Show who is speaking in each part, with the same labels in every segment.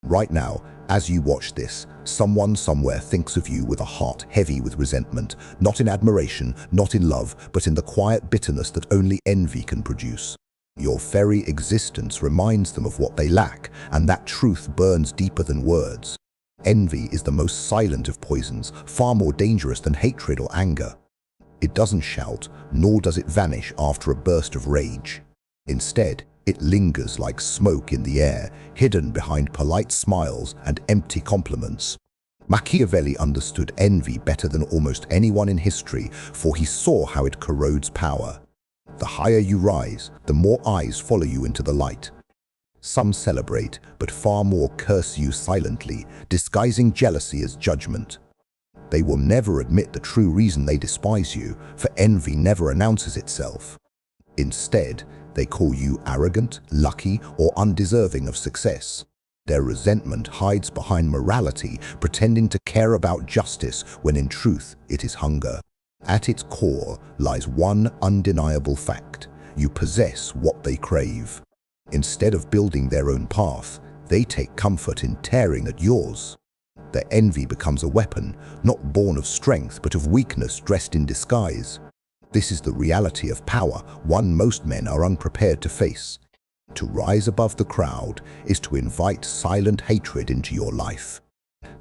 Speaker 1: Right now, as you watch this, someone somewhere thinks of you with a heart heavy with resentment, not in admiration, not in love, but in the quiet bitterness that only envy can produce. Your very existence reminds them of what they lack, and that truth burns deeper than words. Envy is the most silent of poisons, far more dangerous than hatred or anger. It doesn't shout, nor does it vanish after a burst of rage. Instead, it lingers like smoke in the air, hidden behind polite smiles and empty compliments. Machiavelli understood envy better than almost anyone in history, for he saw how it corrodes power. The higher you rise, the more eyes follow you into the light. Some celebrate, but far more curse you silently, disguising jealousy as judgment. They will never admit the true reason they despise you, for envy never announces itself. Instead, they call you arrogant, lucky, or undeserving of success. Their resentment hides behind morality, pretending to care about justice when in truth it is hunger. At its core lies one undeniable fact: you possess what they crave. Instead of building their own path, they take comfort in tearing at yours. Their envy becomes a weapon, not born of strength but of weakness dressed in disguise. This is the reality of power, one most men are unprepared to face. To rise above the crowd is to invite silent hatred into your life.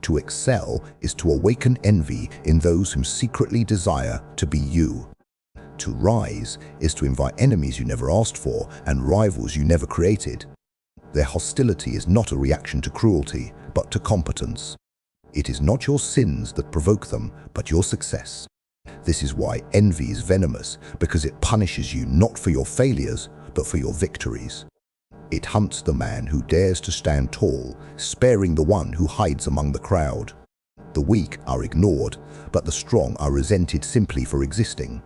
Speaker 1: To excel is to awaken envy in those whom secretly desire to be you. To rise is to invite enemies you never asked for and rivals you never created. Their hostility is not a reaction to cruelty, but to competence. It is not your sins that provoke them, but your success. This is why envy is venomous, because it punishes you not for your failures, but for your victories. It hunts the man who dares to stand tall, sparing the one who hides among the crowd. The weak are ignored, but the strong are resented simply for existing.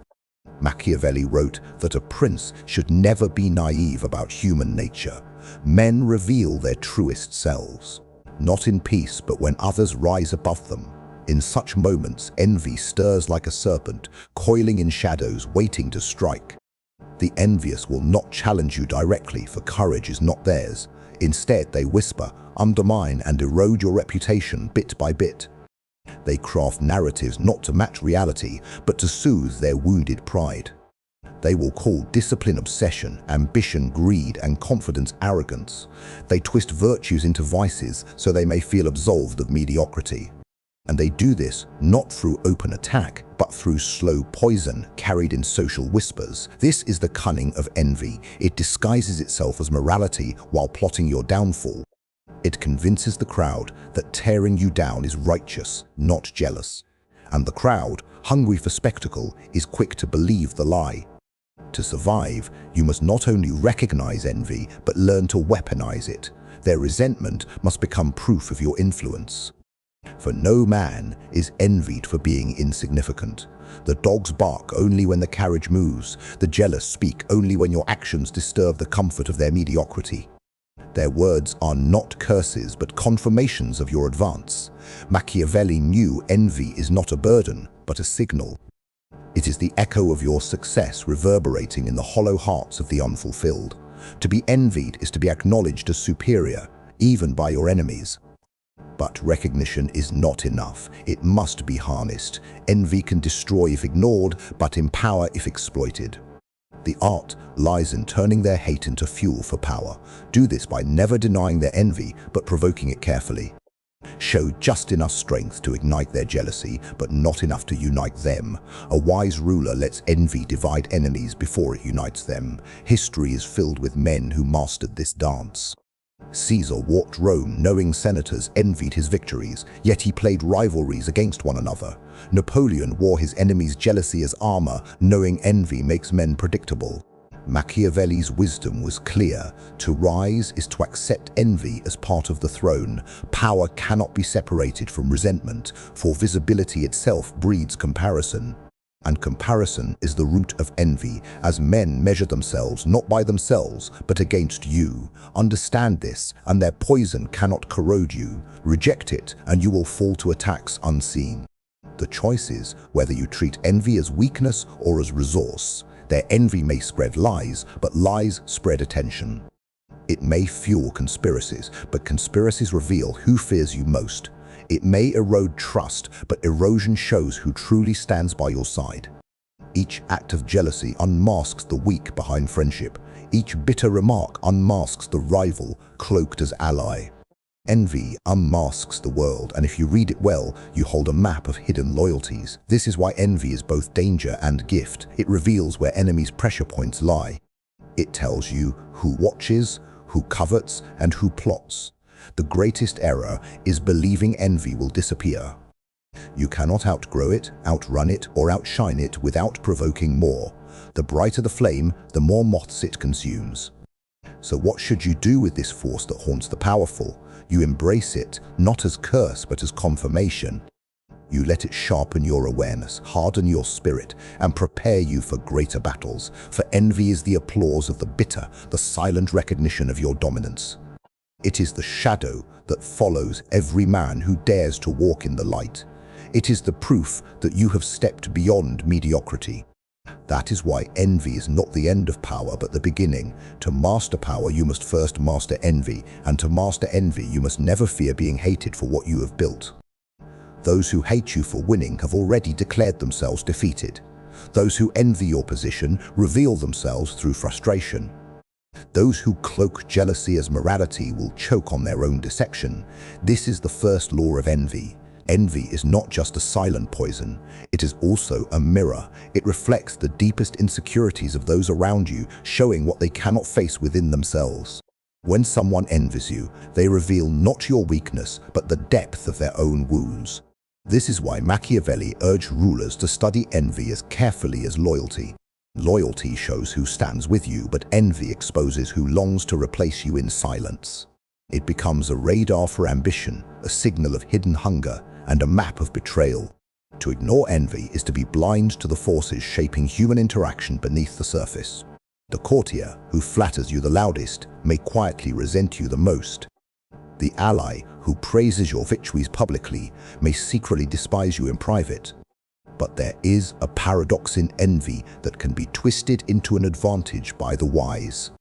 Speaker 1: Machiavelli wrote that a prince should never be naive about human nature. Men reveal their truest selves, not in peace, but when others rise above them. In such moments, envy stirs like a serpent, coiling in shadows, waiting to strike. The envious will not challenge you directly, for courage is not theirs. Instead, they whisper, undermine, and erode your reputation bit by bit. They craft narratives not to match reality, but to soothe their wounded pride. They will call discipline obsession, ambition greed, and confidence arrogance. They twist virtues into vices so they may feel absolved of mediocrity. And they do this not through open attack, but through slow poison carried in social whispers. This is the cunning of envy. It disguises itself as morality while plotting your downfall. It convinces the crowd that tearing you down is righteous, not jealous. And the crowd, hungry for spectacle, is quick to believe the lie. To survive, you must not only recognize envy, but learn to weaponize it. Their resentment must become proof of your influence. For no man is envied for being insignificant. The dogs bark only when the carriage moves. The jealous speak only when your actions disturb the comfort of their mediocrity. Their words are not curses, but confirmations of your advance. Machiavelli knew envy is not a burden, but a signal. It is the echo of your success reverberating in the hollow hearts of the unfulfilled. To be envied is to be acknowledged as superior, even by your enemies. But recognition is not enough. It must be harnessed. Envy can destroy if ignored, but empower if exploited. The art lies in turning their hate into fuel for power. Do this by never denying their envy, but provoking it carefully. Show just enough strength to ignite their jealousy, but not enough to unite them. A wise ruler lets envy divide enemies before it unites them. History is filled with men who mastered this dance. Caesar walked Rome knowing senators envied his victories, yet he played rivalries against one another. Napoleon wore his enemies' jealousy as armor, knowing envy makes men predictable. Machiavelli's wisdom was clear. To rise is to accept envy as part of the throne. Power cannot be separated from resentment, for visibility itself breeds comparison. And comparison is the root of envy, as men measure themselves not by themselves, but against you. Understand this, and their poison cannot corrode you. Reject it, and you will fall to attacks unseen. The choice is whether you treat envy as weakness or as resource. Their envy may spread lies, but lies spread attention. It may fuel conspiracies, but conspiracies reveal who fears you most. It may erode trust, but erosion shows who truly stands by your side. Each act of jealousy unmasks the weak behind friendship. Each bitter remark unmasks the rival cloaked as ally. Envy unmasks the world, and if you read it well, you hold a map of hidden loyalties. This is why envy is both danger and gift. It reveals where enemies' pressure points lie. It tells you who watches, who covets, and who plots. The greatest error is believing envy will disappear. You cannot outgrow it, outrun it, or outshine it without provoking more. The brighter the flame, the more moths it consumes. So what should you do with this force that haunts the powerful? You embrace it, not as curse, but as confirmation. You let it sharpen your awareness, harden your spirit, and prepare you for greater battles. For envy is the applause of the bitter, the silent recognition of your dominance. It is the shadow that follows every man who dares to walk in the light. It is the proof that you have stepped beyond mediocrity. That is why envy is not the end of power, but the beginning. To master power, you must first master envy, and to master envy, you must never fear being hated for what you have built. Those who hate you for winning have already declared themselves defeated. Those who envy your position reveal themselves through frustration. Those who cloak jealousy as morality will choke on their own deception. This is the first law of envy. Envy is not just a silent poison, it is also a mirror. It reflects the deepest insecurities of those around you, showing what they cannot face within themselves. When someone envies you, they reveal not your weakness, but the depth of their own wounds. This is why Machiavelli urged rulers to study envy as carefully as loyalty. Loyalty shows who stands with you, but envy exposes who longs to replace you in silence. It becomes a radar for ambition, a signal of hidden hunger, and a map of betrayal. To ignore envy is to be blind to the forces shaping human interaction beneath the surface. The courtier who flatters you the loudest may quietly resent you the most. The ally who praises your victories publicly may secretly despise you in private. But there is a paradox in envy that can be twisted into an advantage by the wise.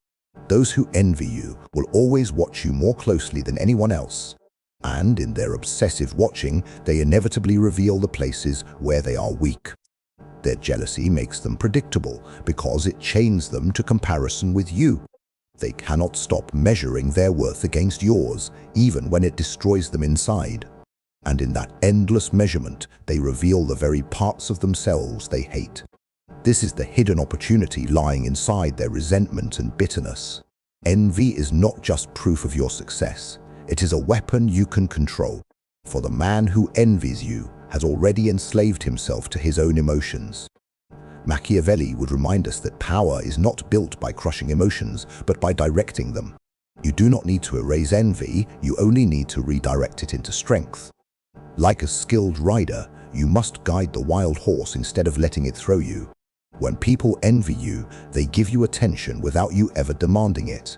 Speaker 1: Those who envy you will always watch you more closely than anyone else. And in their obsessive watching, they inevitably reveal the places where they are weak. Their jealousy makes them predictable because it chains them to comparison with you. They cannot stop measuring their worth against yours, even when it destroys them inside. And in that endless measurement, they reveal the very parts of themselves they hate. This is the hidden opportunity lying inside their resentment and bitterness. Envy is not just proof of your success. It is a weapon you can control. For the man who envies you has already enslaved himself to his own emotions. Machiavelli would remind us that power is not built by crushing emotions, but by directing them. You do not need to erase envy, you only need to redirect it into strength. Like a skilled rider, you must guide the wild horse instead of letting it throw you. When people envy you, they give you attention without you ever demanding it.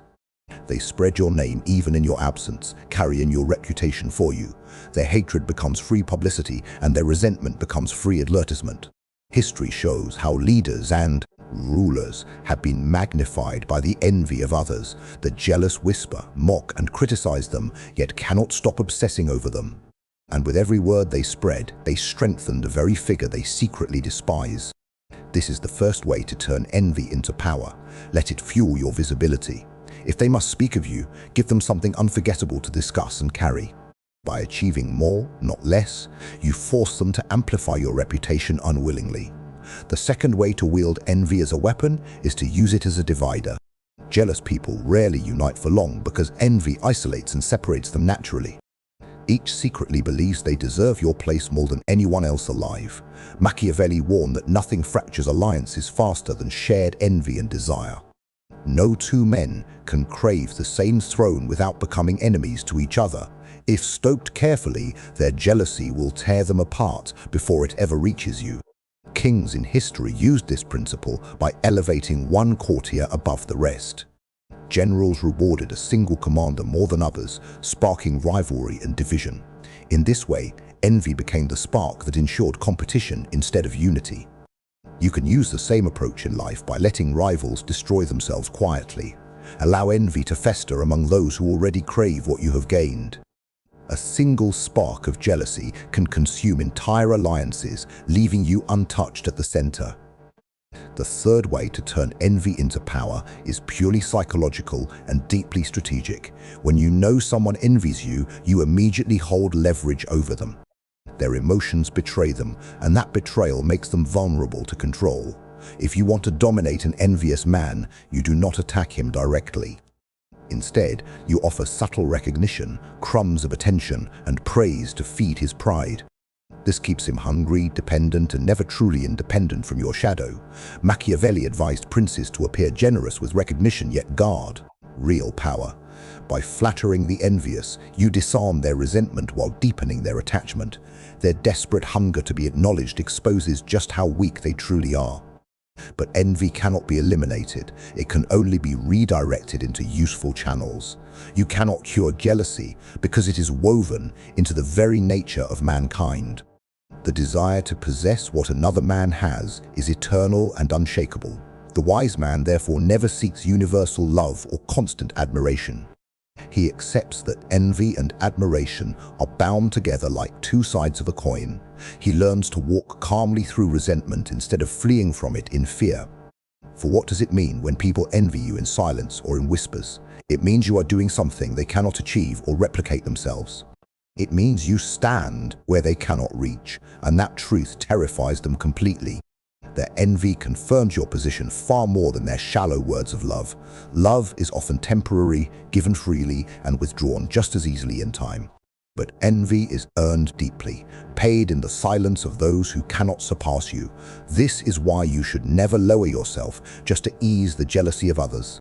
Speaker 1: They spread your name even in your absence, carrying your reputation for you. Their hatred becomes free publicity, and their resentment becomes free advertisement. History shows how leaders and rulers have been magnified by the envy of others. The jealous whisper, mock, and criticize them, yet cannot stop obsessing over them. And with every word they spread, they strengthen the very figure they secretly despise. This is the first way to turn envy into power. Let it fuel your visibility. If they must speak of you, give them something unforgettable to discuss and carry. By achieving more, not less, you force them to amplify your reputation unwillingly. The second way to wield envy as a weapon is to use it as a divider. Jealous people rarely unite for long because envy isolates and separates them naturally. Each secretly believes they deserve your place more than anyone else alive. Machiavelli warned that nothing fractures alliances faster than shared envy and desire. No two men can crave the same throne without becoming enemies to each other. If stoked carefully, their jealousy will tear them apart before it ever reaches you. Kings in history used this principle by elevating one courtier above the rest. Generals rewarded a single commander more than others, sparking rivalry and division. In this way, envy became the spark that ensured competition instead of unity. You can use the same approach in life by letting rivals destroy themselves quietly. Allow envy to fester among those who already crave what you have gained. A single spark of jealousy can consume entire alliances, leaving you untouched at the center. The third way to turn envy into power is purely psychological and deeply strategic. When you know someone envies you, you immediately hold leverage over them. Their emotions betray them, and that betrayal makes them vulnerable to control. If you want to dominate an envious man, you do not attack him directly. Instead, you offer subtle recognition, crumbs of attention, and praise to feed his pride. This keeps him hungry, dependent, and never truly independent from your shadow. Machiavelli advised princes to appear generous with recognition yet guard real power. By flattering the envious, you disarm their resentment while deepening their attachment. Their desperate hunger to be acknowledged exposes just how weak they truly are. But envy cannot be eliminated. It can only be redirected into useful channels. You cannot cure jealousy because it is woven into the very nature of mankind. The desire to possess what another man has is eternal and unshakable. The wise man therefore never seeks universal love or constant admiration. He accepts that envy and admiration are bound together like two sides of a coin. He learns to walk calmly through resentment instead of fleeing from it in fear. For what does it mean when people envy you in silence or in whispers? It means you are doing something they cannot achieve or replicate themselves. It means you stand where they cannot reach, and that truth terrifies them completely. Their envy confirms your position far more than their shallow words of love. Love is often temporary, given freely, and withdrawn just as easily in time. But envy is earned deeply, paid in the silence of those who cannot surpass you. This is why you should never lower yourself just to ease the jealousy of others.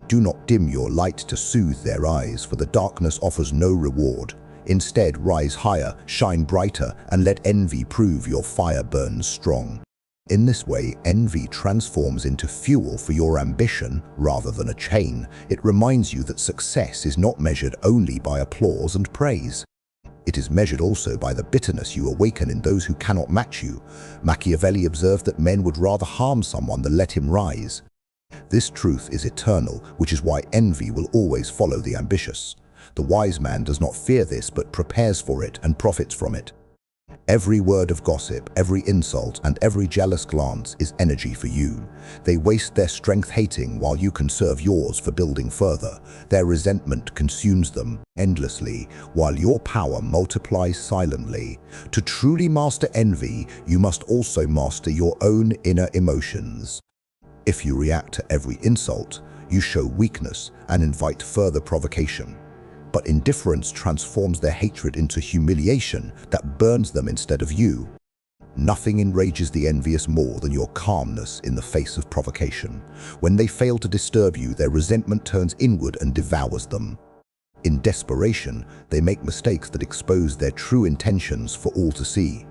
Speaker 1: Do not dim your light to soothe their eyes, for the darkness offers no reward. Instead, rise higher, shine brighter, and let envy prove your fire burns strong. In this way, envy transforms into fuel for your ambition rather than a chain. It reminds you that success is not measured only by applause and praise. It is measured also by the bitterness you awaken in those who cannot match you. Machiavelli observed that men would rather harm someone than let him rise. This truth is eternal, which is why envy will always follow the ambitious. The wise man does not fear this, but prepares for it and profits from it. Every word of gossip, every insult, and every jealous glance is energy for you. They waste their strength hating while you conserve yours for building further. Their resentment consumes them endlessly, while your power multiplies silently. To truly master envy, you must also master your own inner emotions. If you react to every insult, you show weakness and invite further provocation. But indifference transforms their hatred into humiliation that burns them instead of you. Nothing enrages the envious more than your calmness in the face of provocation. When they fail to disturb you, their resentment turns inward and devours them. In desperation, they make mistakes that expose their true intentions for all to see.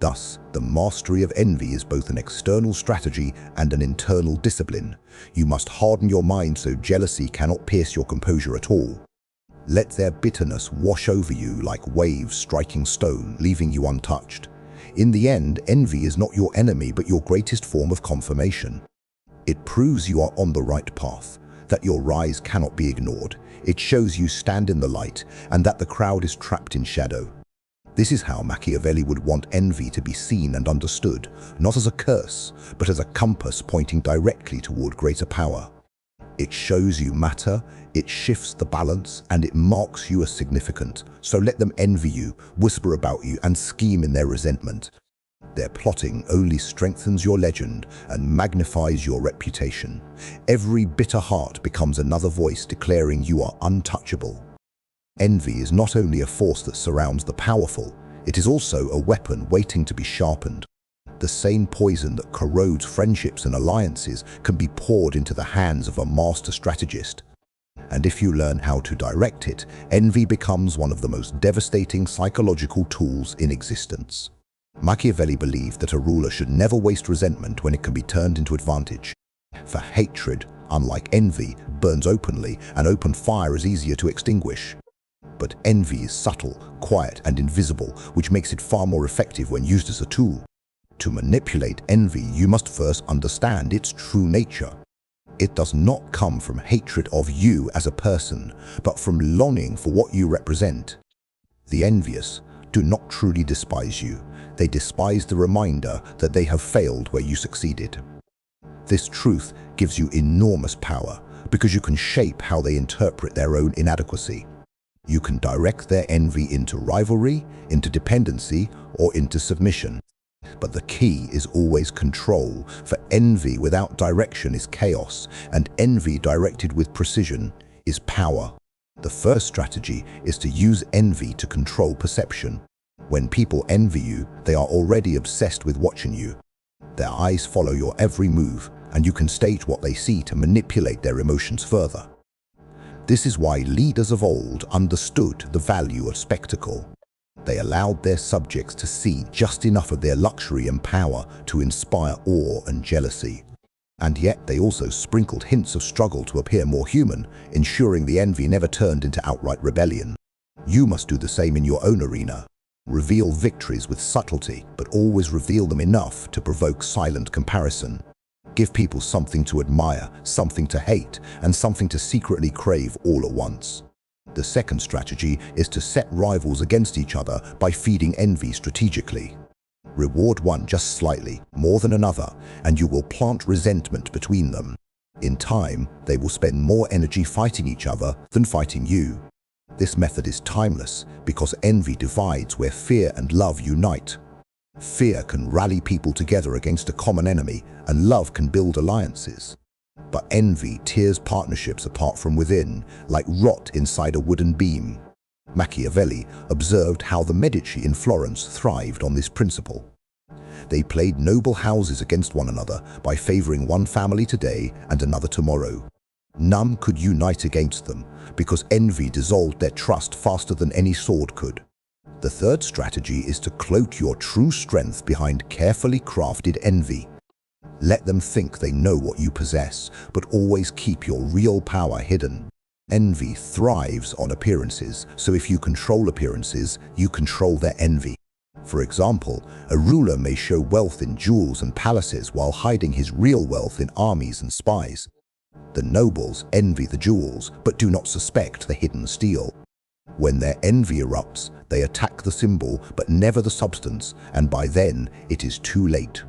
Speaker 1: Thus, the mastery of envy is both an external strategy and an internal discipline. You must harden your mind so jealousy cannot pierce your composure at all. Let their bitterness wash over you like waves striking stone, leaving you untouched. In the end, envy is not your enemy, but your greatest form of confirmation. It proves you are on the right path, that your rise cannot be ignored. It shows you stand in the light, and that the crowd is trapped in shadow. This is how Machiavelli would want envy to be seen and understood, not as a curse, but as a compass pointing directly toward greater power. It shows you matter, it shifts the balance, and it marks you as significant. So let them envy you, whisper about you, and scheme in their resentment. Their plotting only strengthens your legend and magnifies your reputation. Every bitter heart becomes another voice declaring you are untouchable. Envy is not only a force that surrounds the powerful, it is also a weapon waiting to be sharpened. The same poison that corrodes friendships and alliances can be poured into the hands of a master strategist. And if you learn how to direct it, envy becomes one of the most devastating psychological tools in existence. Machiavelli believed that a ruler should never waste resentment when it can be turned into advantage. For hatred, unlike envy, burns openly, and open fire is easier to extinguish. But envy is subtle, quiet, and invisible, which makes it far more effective when used as a tool. To manipulate envy, you must first understand its true nature. It does not come from hatred of you as a person, but from longing for what you represent. The envious do not truly despise you. They despise the reminder that they have failed where you succeeded. This truth gives you enormous power because you can shape how they interpret their own inadequacy. You can direct their envy into rivalry, into dependency, or into submission. But the key is always control, for envy without direction is chaos, and envy directed with precision is power. The first strategy is to use envy to control perception. When people envy you, they are already obsessed with watching you. Their eyes follow your every move, and you can stage what they see to manipulate their emotions further. This is why leaders of old understood the value of spectacle. They allowed their subjects to see just enough of their luxury and power to inspire awe and jealousy. And yet they also sprinkled hints of struggle to appear more human, ensuring the envy never turned into outright rebellion. You must do the same in your own arena. Reveal victories with subtlety, but always reveal them enough to provoke silent comparison. Give people something to admire, something to hate, and something to secretly crave all at once. The second strategy is to set rivals against each other by feeding envy strategically. Reward one just slightly, more than another, and you will plant resentment between them. In time, they will spend more energy fighting each other than fighting you. This method is timeless because envy divides where fear and love unite. Fear can rally people together against a common enemy, and love can build alliances. But envy tears partnerships apart from within, like rot inside a wooden beam. Machiavelli observed how the Medici in Florence thrived on this principle. They played noble houses against one another by favoring one family today and another tomorrow. None could unite against them because envy dissolved their trust faster than any sword could. The third strategy is to cloak your true strength behind carefully crafted envy. Let them think they know what you possess, but always keep your real power hidden. Envy thrives on appearances, so if you control appearances, you control their envy. For example, a ruler may show wealth in jewels and palaces while hiding his real wealth in armies and spies. The nobles envy the jewels, but do not suspect the hidden steel. When their envy erupts, they attack the symbol, but never the substance, and by then, it is too late.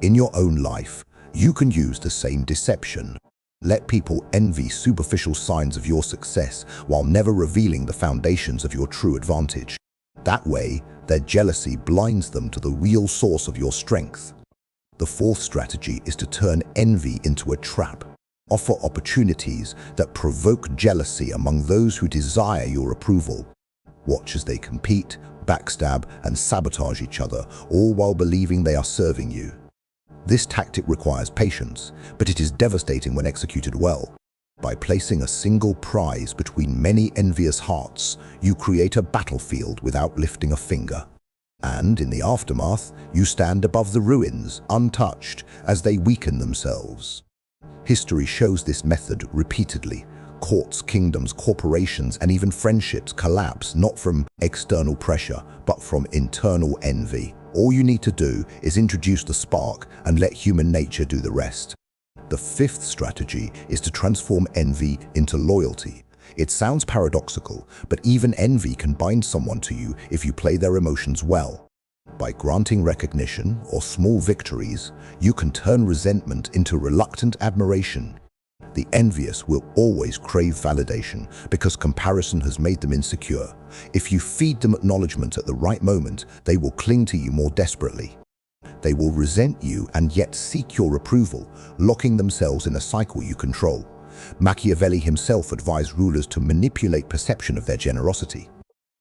Speaker 1: In your own life, you can use the same deception. Let people envy superficial signs of your success while never revealing the foundations of your true advantage. That way, their jealousy blinds them to the real source of your strength. The fourth strategy is to turn envy into a trap. Offer opportunities that provoke jealousy among those who desire your approval. Watch as they compete, backstab, and sabotage each other, all while believing they are serving you. This tactic requires patience, but it is devastating when executed well. By placing a single prize between many envious hearts, you create a battlefield without lifting a finger. And in the aftermath, you stand above the ruins, untouched, as they weaken themselves. History shows this method repeatedly. Courts, kingdoms, corporations, and even friendships collapse not from external pressure, but from internal envy. All you need to do is introduce the spark and let human nature do the rest. The fifth strategy is to transform envy into loyalty. It sounds paradoxical, but even envy can bind someone to you if you play their emotions well. By granting recognition or small victories, you can turn resentment into reluctant admiration. The envious will always crave validation because comparison has made them insecure. If you feed them acknowledgement at the right moment, they will cling to you more desperately. They will resent you and yet seek your approval, locking themselves in a cycle you control. Machiavelli himself advised rulers to manipulate perception of their generosity.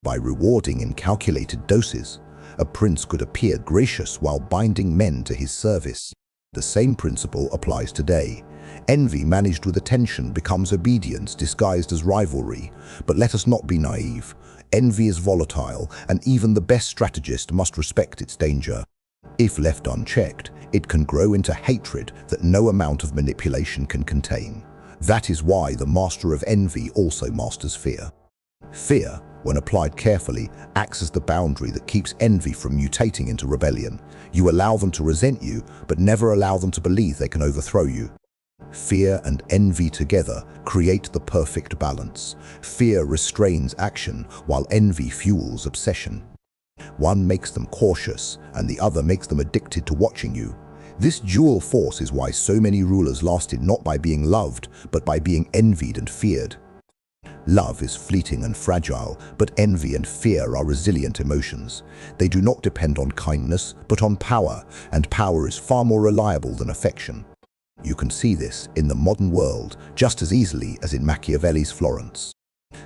Speaker 1: By rewarding in calculated doses, a prince could appear gracious while binding men to his service. The same principle applies today. Envy managed with attention becomes obedience disguised as rivalry. But let us not be naive. Envy is volatile, and even the best strategist must respect its danger. If left unchecked, it can grow into hatred that no amount of manipulation can contain. That is why the master of envy also masters fear. Fear, when applied carefully, acts as the boundary that keeps envy from mutating into rebellion. You allow them to resent you, but never allow them to believe they can overthrow you. Fear and envy together create the perfect balance. Fear restrains action, while envy fuels obsession. One makes them cautious, and the other makes them addicted to watching you. This dual force is why so many rulers lasted not by being loved, but by being envied and feared. Love is fleeting and fragile, but envy and fear are resilient emotions. They do not depend on kindness, but on power, and power is far more reliable than affection. You can see this in the modern world just as easily as in Machiavelli's Florence.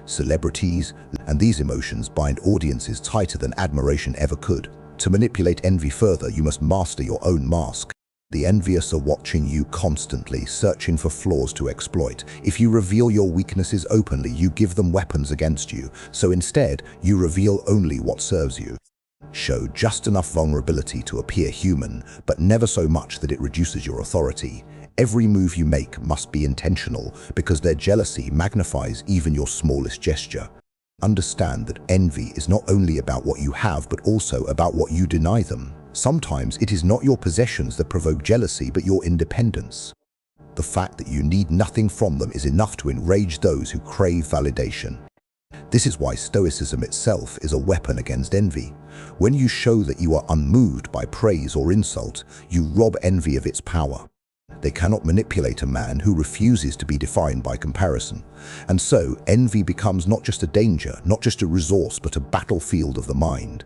Speaker 1: Celebrities and these emotions bind audiences tighter than admiration ever could. To manipulate envy further, you must master your own mask. The envious are watching you constantly, searching for flaws to exploit. If you reveal your weaknesses openly, you give them weapons against you. So instead, you reveal only what serves you. Show just enough vulnerability to appear human, but never so much that it reduces your authority. Every move you make must be intentional, because their jealousy magnifies even your smallest gesture. Understand that envy is not only about what you have, but also about what you deny them. Sometimes it is not your possessions that provoke jealousy, but your independence. The fact that you need nothing from them is enough to enrage those who crave validation. This is why Stoicism itself is a weapon against envy. When you show that you are unmoved by praise or insult, you rob envy of its power. They cannot manipulate a man who refuses to be defined by comparison. And so, envy becomes not just a danger, not just a resource, but a battlefield of the mind.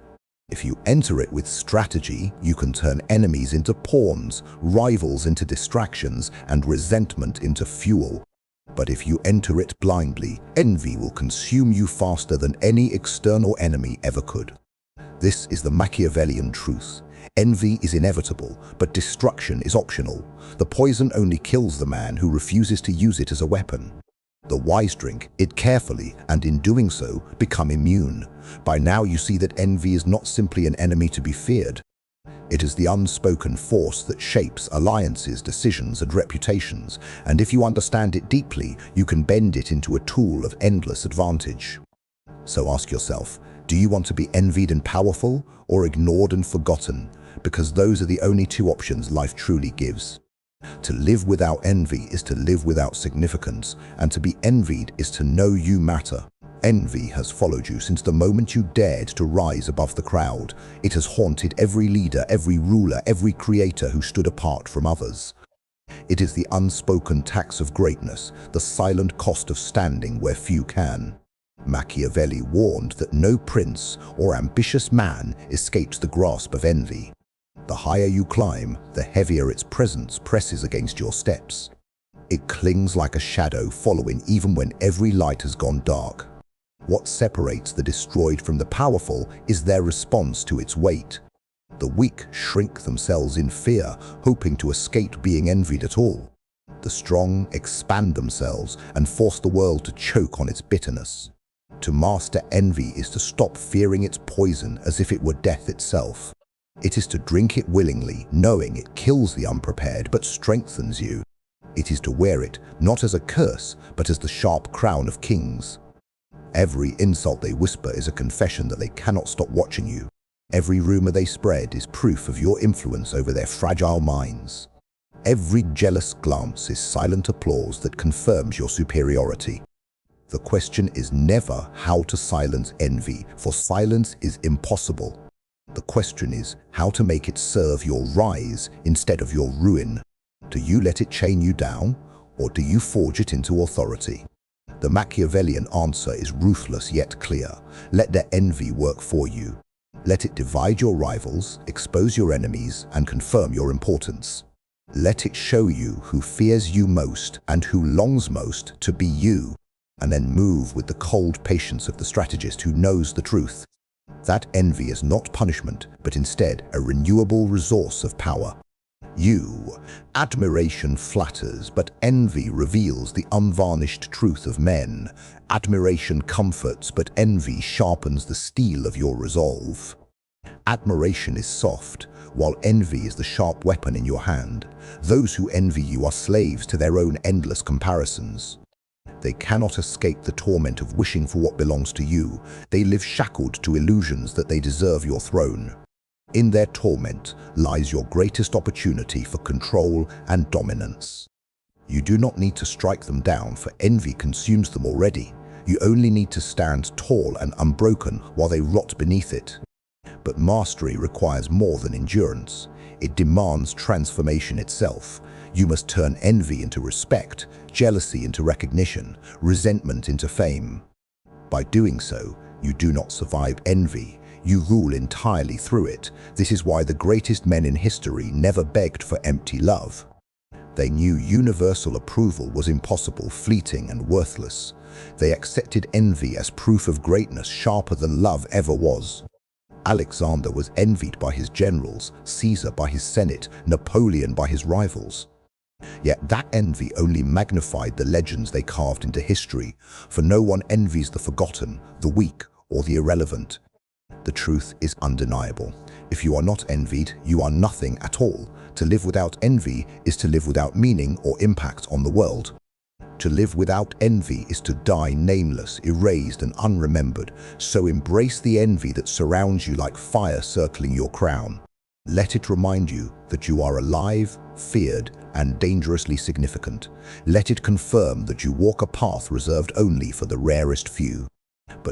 Speaker 1: If you enter it with strategy, you can turn enemies into pawns, rivals into distractions, and resentment into fuel. But if you enter it blindly, envy will consume you faster than any external enemy ever could. This is the Machiavellian truth. Envy is inevitable, but destruction is optional. The poison only kills the man who refuses to use it as a weapon. The wise drink it carefully, and in doing so, become immune. By now you see that envy is not simply an enemy to be feared. It is the unspoken force that shapes alliances, decisions, and reputations, and if you understand it deeply, you can bend it into a tool of endless advantage. So ask yourself, do you want to be envied and powerful, or ignored and forgotten? Because those are the only two options life truly gives. To live without envy is to live without significance, and to be envied is to know you matter. Envy has followed you since the moment you dared to rise above the crowd. It has haunted every leader, every ruler, every creator who stood apart from others. It is the unspoken tax of greatness, the silent cost of standing where few can. Machiavelli warned that no prince or ambitious man escapes the grasp of envy. The higher you climb, the heavier its presence presses against your steps. It clings like a shadow, following even when every light has gone dark. What separates the destroyed from the powerful is their response to its weight. The weak shrink themselves in fear, hoping to escape being envied at all. The strong expand themselves and force the world to choke on its bitterness. To master envy is to stop fearing its poison as if it were death itself. It is to drink it willingly, knowing it kills the unprepared but strengthens you. It is to wear it, not as a curse, but as the sharp crown of kings. Every insult they whisper is a confession that they cannot stop watching you. Every rumor they spread is proof of your influence over their fragile minds. Every jealous glance is silent applause that confirms your superiority. The question is never how to silence envy, for silence is impossible. The question is how to make it serve your rise instead of your ruin. Do you let it chain you down, or do you forge it into authority? The Machiavellian answer is ruthless yet clear. Let their envy work for you. Let it divide your rivals, expose your enemies, and confirm your importance. Let it show you who fears you most and who longs most to be you, and then move with the cold patience of the strategist who knows the truth. That envy is not punishment, but instead a renewable resource of power. Admiration flatters, but envy reveals the unvarnished truth of men. Admiration comforts, but envy sharpens the steel of your resolve. Admiration is soft, while envy is the sharp weapon in your hand. Those who envy you are slaves to their own endless comparisons. They cannot escape the torment of wishing for what belongs to you. They live shackled to illusions that they deserve your throne. In their torment lies your greatest opportunity for control and dominance. You do not need to strike them down, for envy consumes them already. You only need to stand tall and unbroken while they rot beneath it. But mastery requires more than endurance. It demands transformation itself. You must turn envy into respect, jealousy into recognition, resentment into fame. By doing so, you do not survive envy. You rule entirely through it. This is why the greatest men in history never begged for empty love. They knew universal approval was impossible, fleeting, and worthless. They accepted envy as proof of greatness sharper than love ever was. Alexander was envied by his generals, Caesar by his Senate, Napoleon by his rivals. Yet that envy only magnified the legends they carved into history, for no one envies the forgotten, the weak, or the irrelevant. The truth is undeniable. If you are not envied, you are nothing at all. To live without envy is to live without meaning or impact on the world. To live without envy is to die nameless, erased, and unremembered. So embrace the envy that surrounds you like fire circling your crown. Let it remind you that you are alive, feared, and dangerously significant. Let it confirm that you walk a path reserved only for the rarest few. But